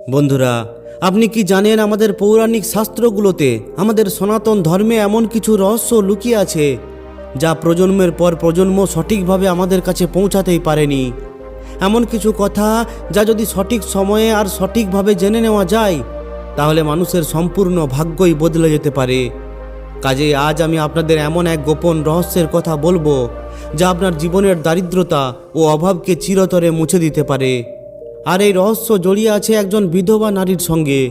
বন্ধুরা, আপনি কি জানেন আমাদের পৌরাণিক শাস্ত্রগুলোতে আমাদের সনাতন ধর্মে এমন কিছু রহস্য লুকিয়ে আছে যা প্রজন্মের পর প্রজন্ম সঠিকভাবে আমাদের কাছে পৌঁছাতেই পারেনি। এমন কিছু কথা যা যদি সঠিক সময়ে আর সঠিকভাবে জেনে নেওয়া যায় তাহলে মানুষের সম্পূর্ণ ভাগ্যই বদলে যেতে পারে। কাজেই আজ আমি আপনাদের এমন এক গোপন রহস্যের কথা বলবো যা আপনার জীবনের দারিদ্রতা ও অভাবকে চিরতরে মুছে দিতে পারে। আর এই রহস্য জড়িয়ে আছে একজন বিধবা নারীর সঙ্গে।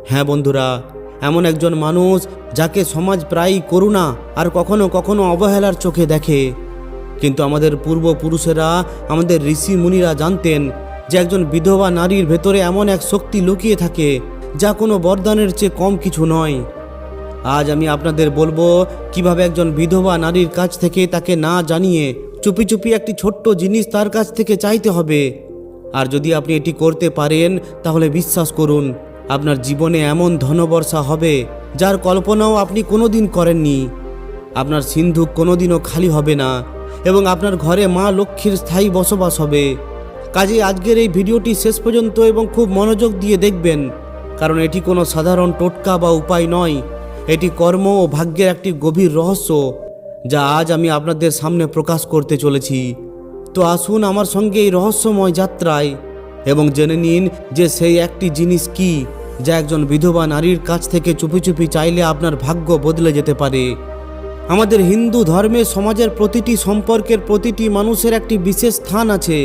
হ্যাঁ বন্ধুরা, এমন একজন মানুষ যাকে সমাজ প্রায়ই করুণা আর কখনো কখনো অবহেলার চোখে দেখে। কিন্তু আমাদের পূর্বপুরুষেরা, আমাদের ঋষি মুনিরা জানতেন যে একজন বিধবা নারীর ভেতরে এমন এক শক্তি লুকিয়ে থাকে যা কোনো বরদানের চেয়ে কম কিছু নয়। আজ আমি আপনাদের বলবো কিভাবে একজন বিধবা নারীর কাছ থেকে তাকে না জানিয়ে চুপি চুপি একটি ছোট্ট জিনিস তার কাছ থেকে চাইতে হবে। আর যদি আপনি এটি করতে পারেন তাহলে বিশ্বাস করুন, আপনার জীবনে এমন ধনবর্ষা হবে যার কল্পনাও আপনি কোনোদিন করেননি। আপনার সিন্ধুক কোনোদিনও খালি হবে না এবং আপনার ঘরে মা লক্ষ্মীর স্থায়ী বসবাস হবে। কাজেই আজকের এই ভিডিওটি শেষ পর্যন্ত এবং খুব মনোযোগ দিয়ে দেখবেন, কারণ এটি কোনো সাধারণ টোটকা বা উপায় নয়। এটি কর্ম ও ভাগ্যের একটি গভীর রহস্য যা আজ আমি আপনাদের সামনে প্রকাশ করতে চলেছি। তো আসুন আমার সঙ্গে এই রহস্যময় যাত্রায় এবং জেনে নিন যে সেই একটি জিনিস কি যা একজন বিধবা নারীর কাছ থেকে চুপি চুপি চাইলে আপনার ভাগ্য বদলে যেতে পারে। আমাদের হিন্দু ধর্মে সমাজের প্রতিটি সম্পর্কের প্রতিটি মানুষের একটি বিশেষ স্থান আছে।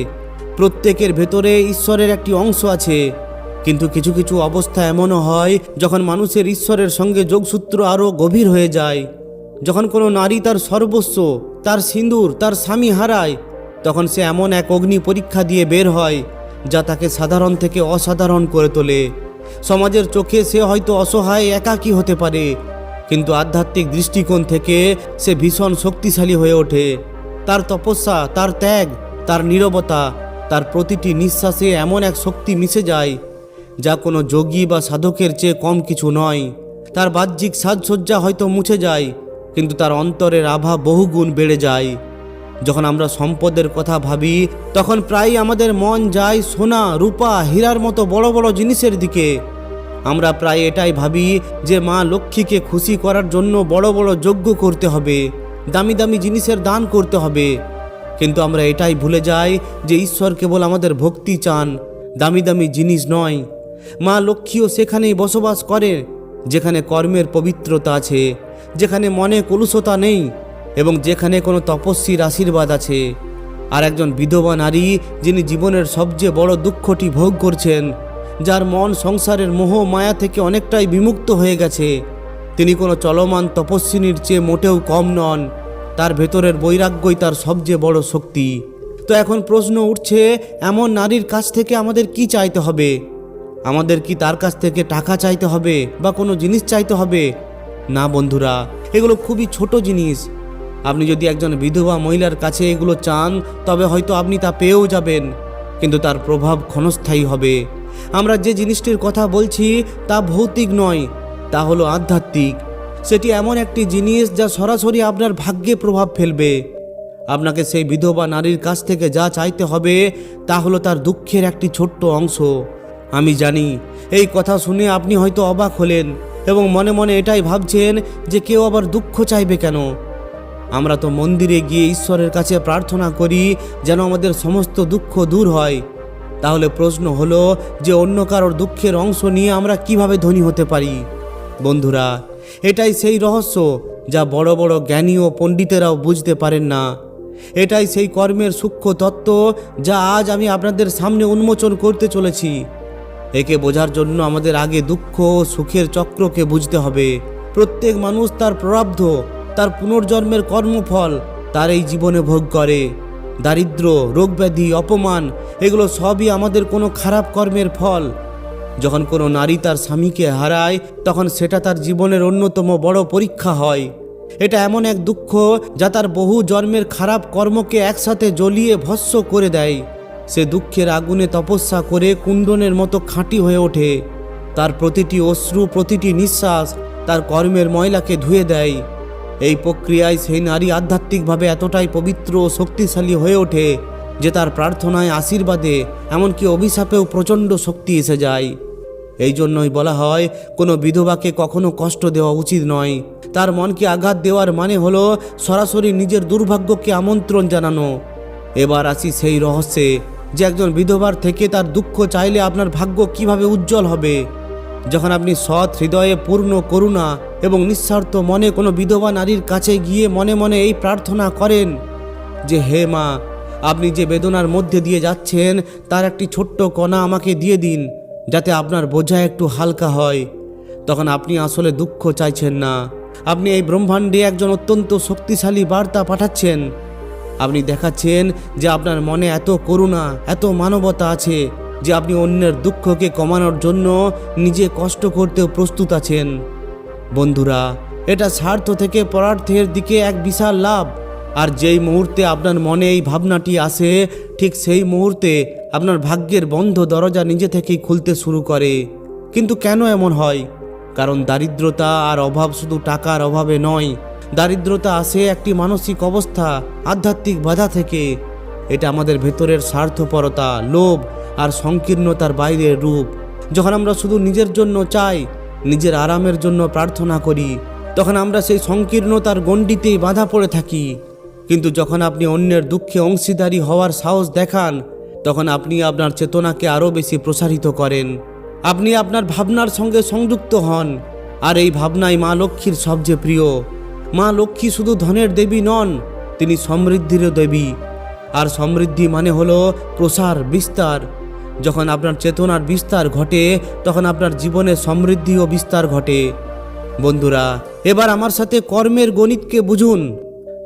প্রত্যেকের ভেতরে ঈশ্বরের একটি অংশ আছে। কিন্তু কিছু কিছু অবস্থা এমনও হয় যখন মানুষের ঈশ্বরের সঙ্গে যোগসূত্র আরও গভীর হয়ে যায়। যখন কোনো নারী তার সর্বস্ব, তার সিঁদুর, তার স্বামী হারায়, তখন সে এমন এক অগ্নি পরীক্ষা দিয়ে বের হয় যা তাকে সাধারণ থেকে অসাধারণ করে তোলে। সমাজের চোখে সে হয়তো অসহায়, একাকী হতে পারে, কিন্তু আধ্যাত্মিক দৃষ্টিকোণ থেকে সে ভীষণ শক্তিশালী হয়ে ওঠে। তার তপস্যা, তার ত্যাগ, তার নীরবতা, তার প্রতিটি নিঃশ্বাসে এমন এক শক্তি মিশে যায় যা কোনো যোগী বা সাধকের চেয়ে কম কিছু নয়। তার বাহ্যিক সাজসজ্জা হয়তো মুছে যায়, কিন্তু তার অন্তরের আভা বহুগুণ বেড়ে যায়। যখন আমরা সম্পদের কথা ভাবি তখন প্রায়ই আমাদের মন যায় সোনা, রূপা, হীরার মতো বড় বড় জিনিসের দিকে। আমরা প্রায় এটাই ভাবি যে মা লক্ষ্মীকে খুশি করার জন্য বড় বড় যজ্ঞ করতে হবে, দামি দামি জিনিসের দান করতে হবে। কিন্তু আমরা এটাই ভুলে যাই যে ঈশ্বর কেবল আমাদের ভক্তি চান, দামি দামি জিনিস নয়। মা লক্ষ্মীও সেখানেই বসবাস করে যেখানে কর্মের পবিত্রতা আছে, যেখানে মনে কলুষতা নেই এবং যেখানে কোনো তপস্বীর আশীর্বাদ আছে। আর একজন বিধবা নারী যিনি জীবনের সবচেয়ে বড় দুঃখটি ভোগ করছেন, যার মন সংসারের মোহ মায়া থেকে অনেকটাই বিমুক্ত হয়ে গেছে, তিনি কোনো চলমান তপস্বিনীর চেয়ে মোটেও কম নন। তার ভেতরের বৈরাগ্যই তার সবচেয়ে বড় শক্তি। তো এখন প্রশ্ন উঠছে, এমন নারীর কাছ থেকে আমাদের কি চাইতে হবে? আমাদের কি তার কাছ থেকে টাকা চাইতে হবে বা কোনো জিনিস চাইতে হবে? না বন্ধুরা, এগুলো খুবই ছোট জিনিস। আপনি যদি একজন বিধবা মহিলার কাছে এগুলো চান তবে হয়তো আপনি তা পেয়েও যাবেন, কিন্তু তার প্রভাব ক্ষণস্থায়ী হবে। আমরা যে জিনিসটির কথা বলছি তা ভৌতিক নয়, তা হলো আধ্যাত্মিক। সেটি এমন একটি জিনিস যা সরাসরি আপনার ভাগ্যে প্রভাব ফেলবে। আপনাকে সেই বিধবা নারীর কাছ থেকে যা চাইতে হবে তা হলো তার দুঃখের একটি ছোট্ট অংশ। আমি জানি এই কথা শুনে আপনি হয়তো অবাক হলেন এবং মনে মনে এটাই ভাবছেন যে কেউ আবার দুঃখ চাইবে কেন? আমরা তো মন্দিরে গিয়ে ঈশ্বরের কাছে প্রার্থনা করি যেন আমাদের সমস্ত দুঃখ দূর হয়। তাহলে প্রশ্ন হলো যে অন্য কারোর দুঃখের অংশ নিয়ে আমরা কিভাবে ধনী হতে পারি? বন্ধুরা, এটাই সেই রহস্য যা বড় বড় জ্ঞানী ও পণ্ডিতেরাও বুঝতে পারেন না। এটাই সেই কর্মের সূক্ষ্ম তত্ত্ব যা আজ আমি আপনাদের সামনে উন্মোচন করতে চলেছি। একে বোঝার জন্য আমাদের আগে দুঃখ ও সুখের চক্রকে বুঝতে হবে। প্রত্যেক মানুষ তার প্রারব্ধ, তার পুনর্জন্মের কর্মফল তার এই জীবনে ভোগ করে। দারিদ্র, রোগব্যাধি, অপমান এগুলো সবই আমাদের কোনো খারাপ কর্মের ফল। যখন কোনো নারী তার স্বামীকে হারায় তখন সেটা তার জীবনের অন্যতম বড় পরীক্ষা হয়। এটা এমন এক দুঃখ যা তার বহু জন্মের খারাপ কর্মকে একসাথে জ্বলিয়ে ভস্ম করে দেয়। সে দুঃখের আগুনে তপস্যা করে কুণ্ডনের মতো খাঁটি হয়ে ওঠে। তার প্রতিটি অশ্রু, প্রতিটি নিঃশ্বাস তার কর্মের ময়লাকে ধুয়ে দেয়। এই প্রক্রিয়ায় সেই নারী আধ্যাত্মিকভাবে এতটাই পবিত্র ও শক্তিশালী হয়ে ওঠে যে তার প্রার্থনায়, আশীর্বাদে, এমনকি অভিশাপেও প্রচণ্ড শক্তি এসে যায়। এই জন্যই বলা হয় কোনো বিধবাকে কখনো কষ্ট দেওয়া উচিত নয়। তার মনকে আঘাত দেওয়ার মানে হলো সরাসরি নিজের দুর্ভাগ্যকে আমন্ত্রণ জানানো। এবার আসি সেই রহস্যে যে একজন বিধবার থেকে তার দুঃখ চাইলে আপনার ভাগ্য কিভাবে উজ্জ্বল হবে। যখন আপনি সৎ হৃদয়ে পূর্ণ করুণা এবং নিঃস্বার্থ মনে কোনো বিধবা নারীর কাছে গিয়ে মনে মনে এই প্রার্থনা করেন যে, হে মা, আপনি যে বেদনার মধ্যে দিয়ে যাচ্ছেন তার একটি ছোট্ট কণা আমাকে দিয়ে দিন, যাতে আপনার বোঝা একটু হালকা হয়, তখন আপনি আসলে দুঃখ চাইছেন না। আপনি এই ব্রহ্মাণ্ডে একজন অত্যন্ত শক্তিশালী বার্তা পাঠাচ্ছেন। আপনি দেখাচ্ছেন যে আপনার মনে এত করুণা, এত মানবতা আছে যে আপনি অন্যের দুঃখকে কমানোর জন্য নিজে কষ্ট করতেও প্রস্তুত আছেন। বন্ধুরা, এটা স্বার্থ থেকে পরার্থের দিকে এক বিশাল লাভ। আর যেই মুহূর্তে আপনার মনে এই ভাবনাটি আসে, ঠিক সেই মুহূর্তে আপনার ভাগ্যের বন্ধ দরজা নিজে থেকেই খুলতে শুরু করে। কিন্তু কেন এমন হয়? কারণ দারিদ্রতা আর অভাব শুধু টাকার অভাবে নয়। দারিদ্রতা আসে একটি মানসিক অবস্থা, আধ্যাত্মিক বাধা থেকে। এটা আমাদের ভেতরের স্বার্থপরতা, লোভ আর সংকীর্ণতার বাইরের রূপ। যখন আমরা শুধু নিজের জন্য চাই, নিজের আরামের জন্য প্রার্থনা করি, তখন আমরা সেই সংকীর্ণতার গণ্ডিতেই বাধা পড়ে থাকি। কিন্তু যখন আপনি অন্যের দুঃখে অংশীদারি হওয়ার সাহস দেখান, তখন আপনি আপনার চেতনাকে আরও বেশি প্রসারিত করেন। আপনি আপনার ভাবনার সঙ্গে সংযুক্ত হন। আর এই ভাবনাই মা লক্ষ্মীর সবচেয়ে প্রিয়। মা লক্ষ্মী শুধু ধনের দেবী নন, তিনি সমৃদ্ধিরও দেবী। আর সমৃদ্ধি মানে হলো প্রসার, বিস্তার। যখন আপনার চেতনার বিস্তার ঘটে, তখন আপনার জীবনে সমৃদ্ধি ও বিস্তার ঘটে। বন্ধুরা, এবার আমার সাথে কর্মের গণিতকে বুঝুন।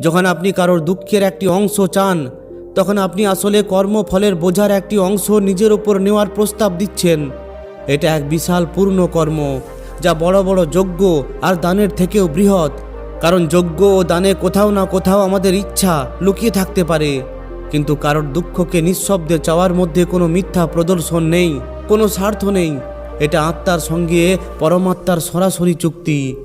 যখন আপনি কারোর দুঃখের একটি অংশ চান, তখন আপনি আসলে কর্মফলের বোঝার একটি অংশ নিজের ওপর নেওয়ার প্রস্তাব দিচ্ছেন। এটা এক বিশাল পূর্ণ কর্ম, যা বড় বড় যজ্ঞ আর দানের থেকেও বৃহৎ। কারণ যজ্ঞ ও দানে কোথাও না কোথাও আমাদের ইচ্ছা লুকিয়ে থাকতে পারে। কিন্তু কারোর দুঃখকে নিঃশব্দে চাওয়ার মধ্যে কোনো মিথ্যা প্রদর্শন নেই, কোনো স্বার্থ নেই। এটা আত্মার সঙ্গে পরমাত্মার সরাসরি চুক্তি।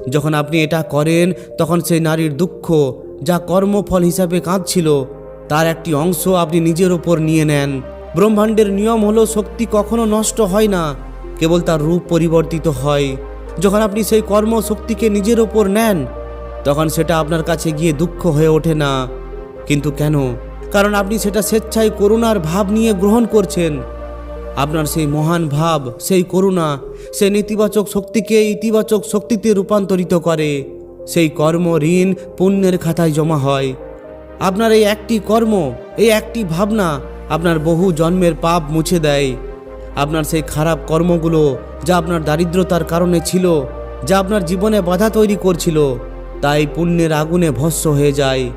যখন আপনি এটা করেন, তখন সেই নারীর দুঃখ, যা কর্মফল হিসাবে কাঁদছিল, তার একটি অংশ আপনি নিজের ওপর নিয়ে নেন। ব্রহ্মাণ্ডের নিয়ম হলো শক্তি কখনো নষ্ট হয় না, কেবল তার রূপ পরিবর্তিত হয়। যখন আপনি সেই কর্মশক্তিকে নিজের ওপর নেন, তখন সেটা আপনার কাছে গিয়ে দুঃখ হয়ে ওঠে না। কিন্তু কেন? কারণ আপনি সেটা স্বেচ্ছায় করুণার ভাব নিয়ে গ্রহণ করছেন। আপনার সেই মহান ভাব, সেই করুণা, সেই নেতিবাচক শক্তিকে ইতিবাচক শক্তিতে রূপান্তরিত করে। সেই কর্ম ঋণ পুণ্যের খাতায় জমা হয়। আপনার এই একটি কর্ম, এই একটি ভাবনা আপনার বহু জন্মের পাপ মুছে দেয়। আপনার সেই খারাপ কর্মগুলো, যা আপনার দারিদ্রতার কারণে ছিল, যা আপনার জীবনে বাধা তৈরি করছিল, তাই পুণ্যের আগুনে ভস্ম হয়ে যায়।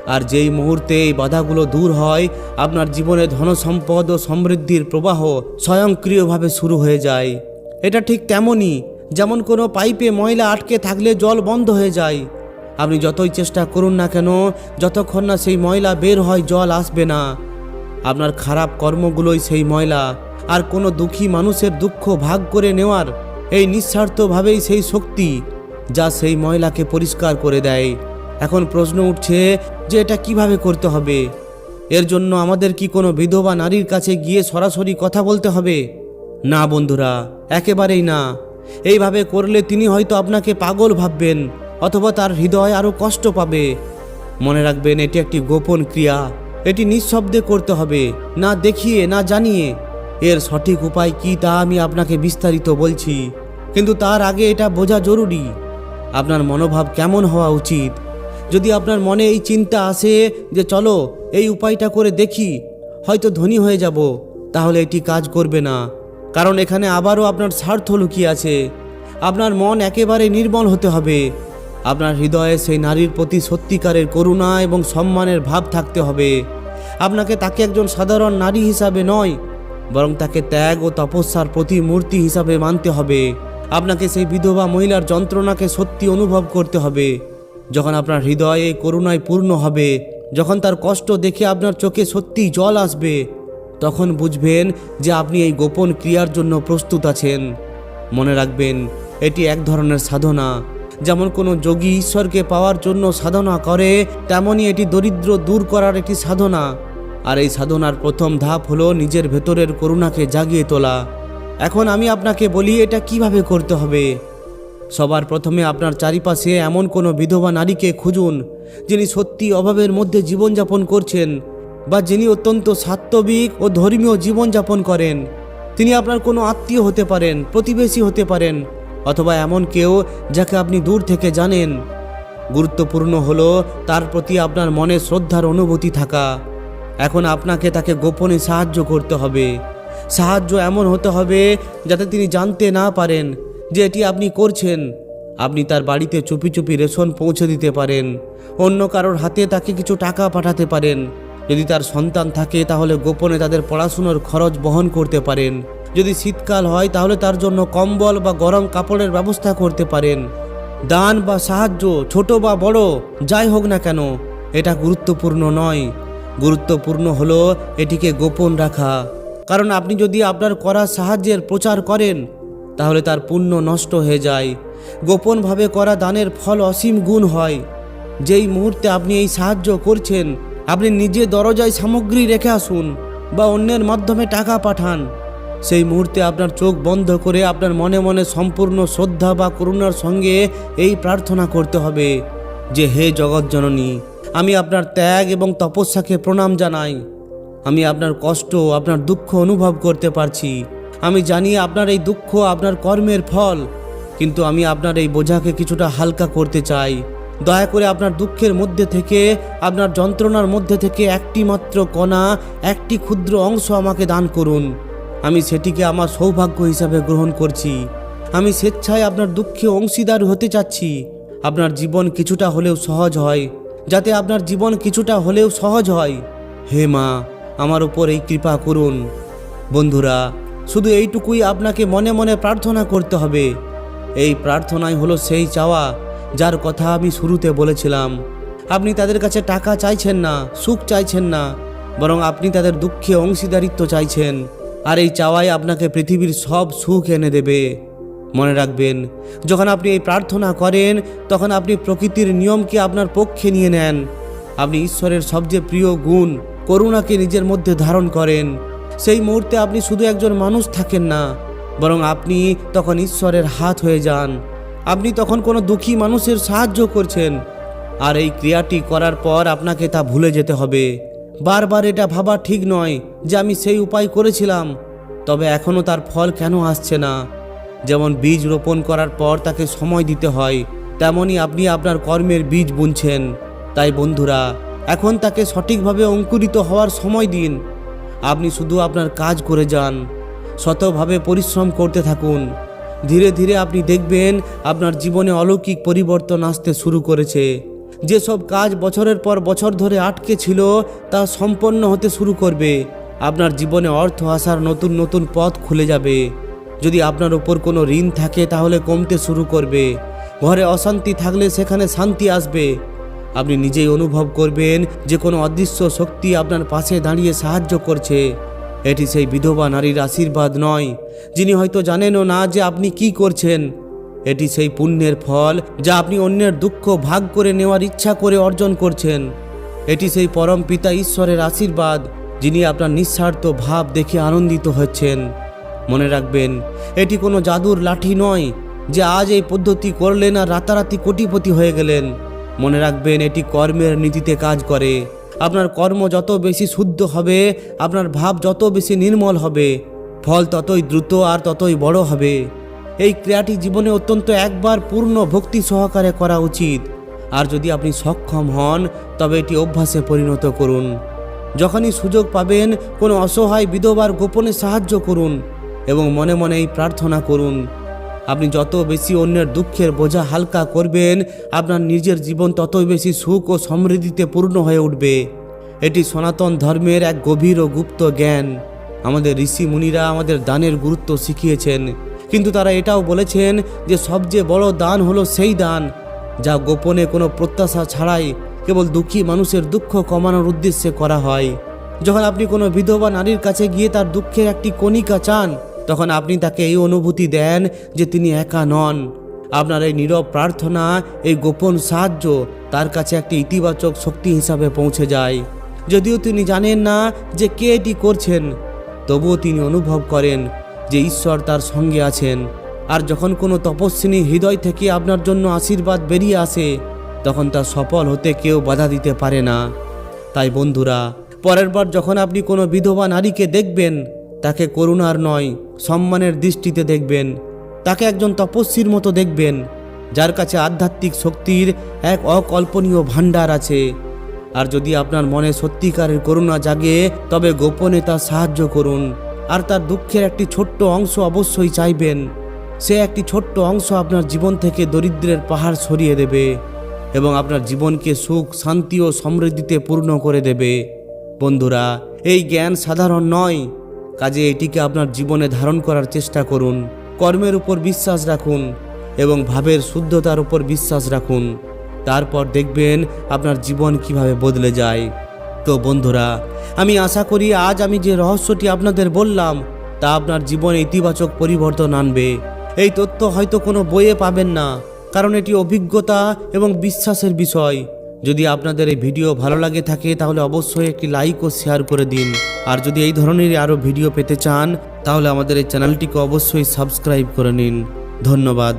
আর যেই মুহূর্তে এই বাধাগুলো দূর হয়, আপনার জীবনে ধনসম্পদ ও সমৃদ্ধির প্রবাহ স্বয়ংক্রিয়ভাবে শুরু হয়ে যায়। এটা ঠিক তেমনই যেমন কোনো পাইপে ময়লা আটকে থাকলে জল বন্ধ হয়ে যায়। আপনি যতই চেষ্টা করুন না কেন, যতক্ষণ না সেই ময়লা বের হয়, জল আসবে না। আপনার খারাপ কর্মগুলোই সেই ময়লা। আর কোনো দুঃখী মানুষের দুঃখ ভাগ করে নেওয়ার এই নিঃস্বার্থভাবেই সেই শক্তি, যা সেই ময়লাকে পরিষ্কার করে দেয়। এখন প্রশ্ন উঠছে যে এটা কিভাবে করতে হবে? এর জন্য আমাদের কি কোনো বিধবা নারীর কাছে গিয়ে সরাসরি কথা বলতে হবে? না বন্ধুরা, একেবারেই না। এইভাবে করলে তিনি হয়তো আপনাকে পাগল ভাববেন, অথবা তার হৃদয় আরও কষ্ট পাবে। মনে রাখবেন, এটি একটি গোপন ক্রিয়া। এটি নিঃশব্দে করতে হবে, না দেখিয়ে, না জানিয়ে। এর সঠিক উপায় কি তা আমি আপনাকে বিস্তারিত বলছি, কিন্তু তার আগে এটা বোঝা জরুরি আপনার মনোভাব কেমন হওয়া উচিত। যদি আপনার মনে এই চিন্তা আসে যে চলো এই উপায়টা করে দেখি, হয়তো ধনী হয়ে যাব, তাহলে এটি কাজ করবে না। কারণ এখানে আবারও আপনার স্বার্থ লুকিয়ে আছে। আপনার মন একেবারে নির্মল হতে হবে। আপনার হৃদয়ে সেই নারীর প্রতি সত্যিকারের করুণা এবং সম্মানের ভাব থাকতে হবে। আপনাকে তাকে একজন সাধারণ নারী হিসাবে নয়, বরং তাকে ত্যাগ ও তপস্যার প্রতিমূর্তি হিসাবে মানতে হবে। আপনাকে সেই বিধবা মহিলার যন্ত্রণাকে সত্যি অনুভব করতে হবে। যখন আপনার হৃদয় এই করুণায় পূর্ণ হবে, যখন তার কষ্ট দেখে আপনার চোখে সত্যি জল আসবে, তখন বুঝবেন যে আপনি এই গোপন ক্রিয়ার জন্য প্রস্তুত আছেন। মনে রাখবেন, এটি এক ধরনের সাধনা। যেমন কোনো যোগী ঈশ্বরকে পাওয়ার জন্য সাধনা করে, তেমনই এটি দরিদ্র দূর করার একটি সাধনা। আর এই সাধনার প্রথম ধাপ হলো নিজের ভেতরের করুণাকে জাগিয়ে তোলা। এখন আমি আপনাকে বলি এটা কিভাবে করতে হবে। সবার প্রথমে আপনার চারিপাশে এমন কোনো বিধবা নারীকে খুঁজুন যিনি সত্যি অভাবের মধ্যে জীবনযাপন করছেন বা যিনি অত্যন্ত সাত্ত্বিক ও ধর্মীয় জীবনযাপন করেন। তিনি আপনার কোনো আত্মীয় হতে পারেন, প্রতিবেশী হতে পারেন, অথবা এমন কেউ যাকে আপনি দূর থেকে জানেন। গুরুত্বপূর্ণ হলো তার প্রতি আপনার মনে শ্রদ্ধার অনুভূতি থাকা। এখন আপনাকে তাকে গোপনে সাহায্য করতে হবে। সাহায্য এমন হতে হবে যাতে তিনি জানতে না পারেন যে এটি আপনি করছেন। আপনি তার বাড়িতে চুপি চুপি রেশন পৌঁছে দিতে পারেন, অন্য কারোর হাতে তাকে কিছু টাকা পাঠাতে পারেন। যদি তার সন্তান থাকে তাহলে গোপনে তাদের পড়াশুনোর খরচ বহন করতে পারেন। যদি শীতকাল হয় তাহলে তার জন্য কম্বল বা গরম কাপড়ের ব্যবস্থা করতে পারেন। দান বা সাহায্য ছোট বা বড় যাই হোক না কেন, এটা গুরুত্বপূর্ণ নয়। গুরুত্বপূর্ণ হলো এটিকে গোপন রাখা। কারণ আপনি যদি আপনার করা সাহায্যের প্রচার করেন তাহলে তার পুণ্য নষ্ট হয়ে যায়। গোপনভাবে করা দানের ফল অসীম গুণ হয়। যেই মুহূর্তে আপনি এই সাহায্য করছেন, আপনি নিজে দরজায় সামগ্রী রেখে আসুন বা অন্যের মাধ্যমে টাকা পাঠান, সেই মুহূর্তে আপনার চোখ বন্ধ করে আপনার মনে মনে সম্পূর্ণ শ্রদ্ধা বা করুণার সঙ্গে এই প্রার্থনা করতে হবে যে, হে জগৎজননী, আমি আপনার ত্যাগ এবং তপস্যাকে প্রণাম জানাই। আমি আপনার কষ্ট, আপনার দুঃখ অনুভব করতে পারছি। আমি জানি আপনার এই দুঃখ আপনার কর্মের ফল, কিন্তু আমি আপনার এই বোঝাকে কিছুটা হালকা করতে চাই। দয়া করে আপনার দুঃখের মধ্যে থেকে, আপনার যন্ত্রণার মধ্যে থেকে একটি মাত্র কণা, একটি ক্ষুদ্র অংশ আমাকে দান করুন। আমি সেটিকে আমার সৌভাগ্য হিসাবে গ্রহণ করছি। আমি স্বেচ্ছায় আপনার দুঃখে অংশীদার হতে চাচ্ছি। আপনার জীবন কিছুটা হলেও সহজ হয়, যাতে আপনার জীবন কিছুটা হলেও সহজ হয়। হে মা, আমার উপর এই কৃপা করুন। বন্ধুরা, শুধু এইটুকুই আপনাকে মনে মনে প্রার্থনা করতে হবে। এই প্রার্থনাই হলো সেই চাওয়া যার কথা আমি শুরুতে বলেছিলাম। আপনি তাদের কাছে টাকা চাইছেন না, সুখ চাইছেন না, বরং আপনি তাদের দুঃখে অংশীদারিত্ব চাইছেন। আর এই চাওয়াই আপনাকে পৃথিবীর সব সুখ এনে দেবে। মনে রাখবেন, যখন আপনি এই প্রার্থনা করেন তখন আপনি প্রকৃতির নিয়মকে আপনার পক্ষে নিয়ে নেন। আপনি ঈশ্বরের সবচেয়ে প্রিয় গুণ, করুণাকে নিজের মধ্যে ধারণ করেন। সেই মুহূর্তে আপনি শুধু একজন মানুষ থাকেন না, বরং আপনি তখন ঈশ্বরের হাত হয়ে যান। আপনি তখন কোনো দুঃখী মানুষের সাহায্য করছেন। আর এই ক্রিয়াটি করার পর আপনাকে তা ভুলে যেতে হবে। বারবার এটা ভাবা ঠিক নয় যে আমি সেই উপায় করেছিলাম, তবে এখনও তার ফল কেন আসছে না। যেমন বীজ রোপণ করার পর তাকে সময় দিতে হয়, তেমনই আপনি আপনার কর্মের বীজ বুনছেন। তাই বন্ধুরা, এখন তাকে সঠিকভাবে অঙ্কুরিত হওয়ার সময় দিন। আপনি শুধু আপনার কাজ করে যান, শতভাবে পরিশ্রম করতে থাকুন। ধীরে ধীরে আপনি দেখবেন আপনার জীবনে অলৌকিক পরিবর্তন আসতে শুরু করেছে। যেসব কাজ বছরের পর বছর ধরে আটকে ছিল তা সম্পন্ন হতে শুরু করবে। আপনার জীবনে অর্থ আসার নতুন নতুন পথ খুলে যাবে। যদি আপনার উপর কোনো ঋণ থাকে তাহলে কমতে শুরু করবে। ঘরে অশান্তি থাকলে সেখানে শান্তি আসবে। আপনি নিজেই অনুভব করবেন যে কোনো অদৃশ্য শক্তি আপনার পাশে দাঁড়িয়ে সাহায্য করছে। এটি সেই বিধবা নারীর আশীর্বাদ নয়, যিনি হয়তো জানেনও না যে আপনি কি করছেন। এটি সেই পুণ্যের ফল যা আপনি অন্যের দুঃখ ভাগ করে নেওয়ার ইচ্ছা করে অর্জন করছেন। এটি সেই পরম পিতা ঈশ্বরের আশীর্বাদ, যিনি আপনার নিঃস্বার্থ ভাব দেখে আনন্দিত হচ্ছেন। মনে রাখবেন, এটি কোনো জাদুর লাঠি নয় যে আজ এই পদ্ধতি করলেন আর রাতারাতি কোটিপতি হয়ে গেলেন। মনে রাখবেন, এটি কর্মের নীতিতে কাজ করে। আপনার কর্ম যত বেশি শুদ্ধ হবে, আপনার ভাব যত বেশি নির্মল হবে, ফল ততই দ্রুত আর ততই বড় হবে। এই ক্রিয়াটি জীবনে অত্যন্ত একবার পূর্ণ ভক্তি সহকারে করা উচিত। আর যদি আপনি সক্ষম হন তবে এটি অভ্যাসে পরিণত করুন। যখনই সুযোগ পাবেন কোনো অসহায় বিধবার গোপনে সাহায্য করুন এবং মনে মনে এই প্রার্থনা করুন। আপনি যত বেশি অন্যের দুঃখের বোঝা হালকা করবেন, আপনার নিজের জীবন ততই বেশি সুখ ও সমৃদ্ধিতে পূর্ণ হয়ে উঠবে। এটি সনাতন ধর্মের এক গভীর ও গুপ্ত জ্ঞান। আমাদের ঋষি মুনিরা আমাদের দানের গুরুত্ব শিখিয়েছেন, কিন্তু তারা এটাও বলেছেন যে সবচেয়ে বড় দান হলো সেই দান যা গোপনে কোনো প্রত্যাশা ছাড়াই কেবল দুঃখী মানুষের দুঃখ কমানোর উদ্দেশ্যে করা হয়। যখন আপনি কোনো বিধবা নারীর কাছে গিয়ে তার দুঃখের একটি কণিকা চান, তখন আপনি তাকে এই অনুভূতি দেন যে তিনি একা নন। আপনার এই নীরব প্রার্থনা, এই গোপন সাহায্য তার কাছে একটি ইতিবাচক শক্তি হিসাবে পৌঁছে যায়। যদিও তিনি জানেন না যে কে এটি করছেন, তবুও তিনি অনুভব করেন যে ঈশ্বর তার সঙ্গে আছেন। আর যখন কোনো তপস্বিনী হৃদয় থেকে আপনার জন্য আশীর্বাদ বেরিয়ে আসে, তখন তা সফল হতে কেউ বাধা দিতে পারে না। তাই বন্ধুরা, পরের বার যখন আপনি কোনো বিধবা নারীকে দেখবেন, তাকে করুণার নয় সম্মানের দৃষ্টিতে দেখবেন। তাকে একজন তপস্বীর মতো দেখবেন, যার কাছে আধ্যাত্মিক শক্তির এক অকল্পনীয় ভাণ্ডার আছে। আর যদি আপনার মনে সত্যিকারের করুণা জাগে, তবে গোপনে তার সাহায্য করুন। আর তার দুঃখের একটি ছোট্ট অংশ অবশ্যই চাইবেন। সে একটি ছোট্ট অংশ আপনার জীবন থেকে দরিদ্রের পাহাড় সরিয়ে দেবে এবং আপনার জীবনকে সুখ, শান্তি ও সমৃদ্ধিতে পূর্ণ করে দেবে। বন্ধুরা, এই জ্ঞান সাধারণ নয়, কাজে এটিকে আপনার জীবনে ধারণ করার চেষ্টা করুন। কর্মের উপর বিশ্বাস রাখুন এবং ভাবের শুদ্ধতার উপর বিশ্বাস রাখুন। তারপর দেখবেন আপনার জীবন কিভাবে বদলে যায়। তো বন্ধুরা, আমি আশা করি আজ আমি যে রহস্যটি আপনাদের বললাম, তা আপনার জীবনে ইতিবাচক পরিবর্তন আনবে। এই তথ্য হয়তো কোনো বইয়ে পাবেন না, কারণ এটি অভিজ্ঞতা এবং বিশ্বাসের বিষয়। যদি আপনাদের এই ভিডিও ভালো লাগে থাকে, তাহলে অবশ্যই একটি লাইক ও শেয়ার করে দিন। আর যদি এই ধরনের আরও ভিডিও পেতে চান, তাহলে আমাদের এই চ্যানেলটিকে অবশ্যই সাবস্ক্রাইব করে নিন। ধন্যবাদ।